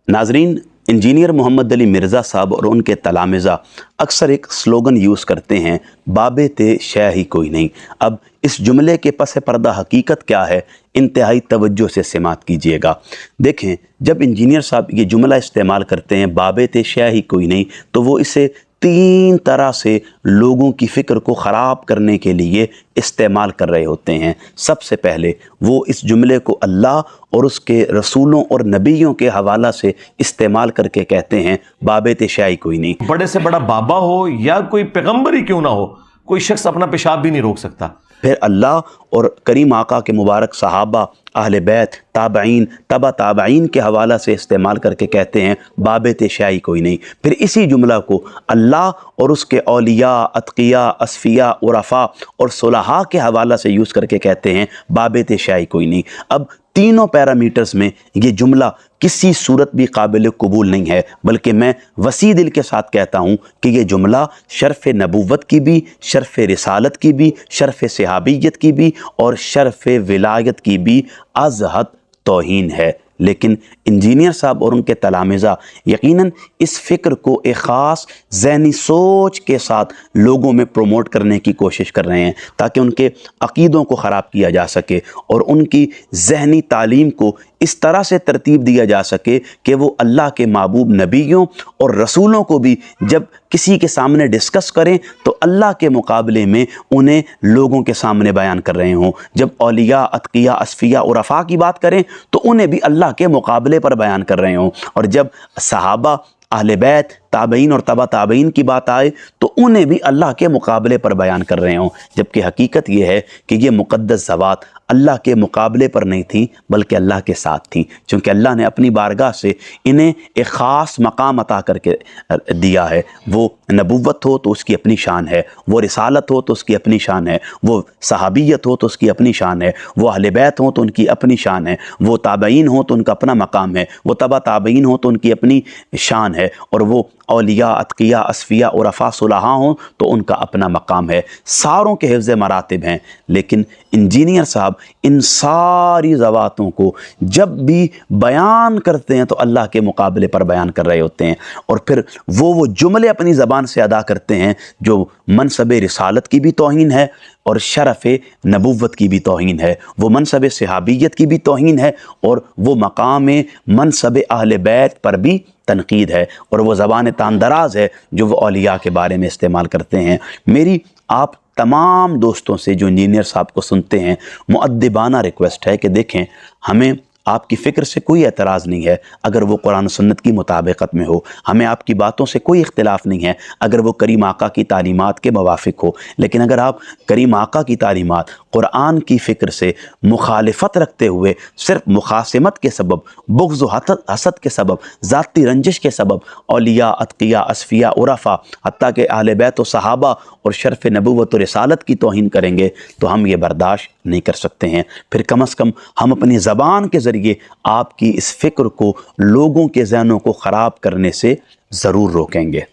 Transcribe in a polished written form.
नाजरीन, इंजीनियर मोहम्मद अली मिर्ज़ा साहब और उनके तलामिज़ा अक्सर एक स्लोगन यूज़ करते हैं, बाबे ते शय ही कोई नहीं। अब इस जुमले के पस पर्दा हकीकत क्या है, इंतहाई तवज्जो से समात कीजिएगा। देखें, जब इंजीनियर साहब ये जुमला इस्तेमाल करते हैं, बाबे ते शय ही कोई नहीं, तो वो इसे तीन तरह से लोगों की फ़िक्र को ख़राब करने के लिए इस्तेमाल कर रहे होते हैं। सबसे पहले वो इस जुमले को अल्लाह और उसके रसूलों और नबियों के हवाला से इस्तेमाल करके कहते हैं, बाबे ते शय ही कोई नहीं। बड़े से बड़ा बाबा हो या कोई पैगंबर ही क्यों ना हो, कोई शख्स अपना पेशाब भी नहीं रोक सकता। फिर अल्लाह और करीम आका के मुबारक सहाबा, अहले बैत, ताबईन, तबा ताबईन के हवाला से इस्तेमाल करके कहते हैं, बाबे ते शय ही कोई नहीं। फिर इसी जुमला को अल्लाह और उसके औलिया, अतकिया, असफिया, उरफा और सुलहा के हवाला से यूज़ करके कहते हैं, बाबे ते शय ही कोई नहीं। अब तीनों पैरामीटर्स में ये जुमला किसी सूरत भी काबिल कबूल नहीं है, बल्कि मैं वसी दिल के साथ कहता हूँ कि ये जुमला शर्फ़ नबूवत की भी, शर्फ़ रिसालत की भी, शर्फ़ सहाबियत की भी और शर्फ़ विलायत की भी अज़हद तौहीन है। लेकिन इंजीनियर साहब और उनके तलामिज़ा यकीनन इस फ़िक्र को एक ख़ास ज़हनी सोच के साथ लोगों में प्रोमोट करने की कोशिश कर रहे हैं, ताकि उनके अक़ीदों को ख़राब किया जा सके और उनकी ज़हनी तालीम को इस तरह से तरतीब दिया जा सके कि वो अल्लाह के महबूब नबियों और रसूलों को भी जब किसी के सामने डिस्कस करें तो अल्लाह के मुकाबले में उन्हें लोगों के सामने बयान कर रहे हों। जब औलिया, अतकिया, असफिया और अफ़ा की बात करें तो उन्हें भी अल्लाह के मुकाबले पर बयान कर रहे हों, और जब सहाबा, अहले बैत, ताबईन और तबा ताबईन की बात आए तो उन्हें भी अल्लाह के मुकाबले पर बयान कर रहे हों। जबकि हकीकत यह है कि ये मुक़द्दस ज़वात अल्लाह के मुकाबले पर नहीं थी, बल्कि अल्लाह के साथ थी, क्योंकि अल्लाह ने अपनी बारगाह से इन्हें एक ख़ास मकाम अता करके दिया है। वो नबूवत हो तो उसकी अपनी शान है, वो रिसालत हो तो उसकी अपनी शान है, वो सहाबियत हो तो उसकी अपनी शान है, वो अहले बैत हो तो उनकी अपनी शान है, वो ताबईन हो तो उनका अपना मकाम है, वो तबा ताबईन हो तो उनकी अपनी शान है, और वो औलिया, अतकिया, असफिया और अफ़ा सुलहा हों तो उनका अपना मकाम है। सारों के हिफ्ज़ मरातिब हैं। लेकिन इंजीनियर साहब इन सारी ज़वातों को जब भी बयान करते हैं तो अल्लाह के मुकाबले पर बयान कर रहे होते हैं, और फिर वो जुमले अपनी ज़बान से अदा करते हैं जो मनसब रिसालत की भी तौहीन है और शरफ़ नबूवत की भी तौहीन है, वो मनसब सहाबियत की भी तौहीन है, और वो मकाम मनसब अहले बैत पर भी तनकीद है, और वो ज़बान तानदराज है जो वो औलिया के बारे में इस्तेमाल करते हैं। मेरी आप तमाम दोस्तों से जो इंजीनियर साहब को सुनते हैं मुअद्दिबाना रिक्वेस्ट है कि देखें, हमें आपकी फ़िक्र से कोई एतराज़ नहीं है अगर वो कुरान सुन्नत की मुताबिकत में हो, हमें आपकी बातों से कोई इख्तिलाफ़ नहीं है अगर वो करीम आका की तालीमात के मुवाफ़िक हो। लेकिन अगर आप करीम आका की तालीमात कुरान की फ़िक्र से मुखालिफत रखते हुए सिर्फ मुखासिमत के सबब, बुग़्ज़ व हसद के सबब, ज़ाती रंजिश के सबब औलिया, अतकिया, असफिया, उरफा, हत्ता के अहले बैत व सहाबा और शर्फ़ नबूवत और रिसालत की तौहीन करेंगे तो हम ये बर्दाश्त नहीं कर सकते हैं। फिर कम अज़ कम हम अपनी ज़बान के ज़रिए आपकी इस फ़िक्र को लोगों के ज़हनों को ख़राब करने से ज़रूर रोकेंगे।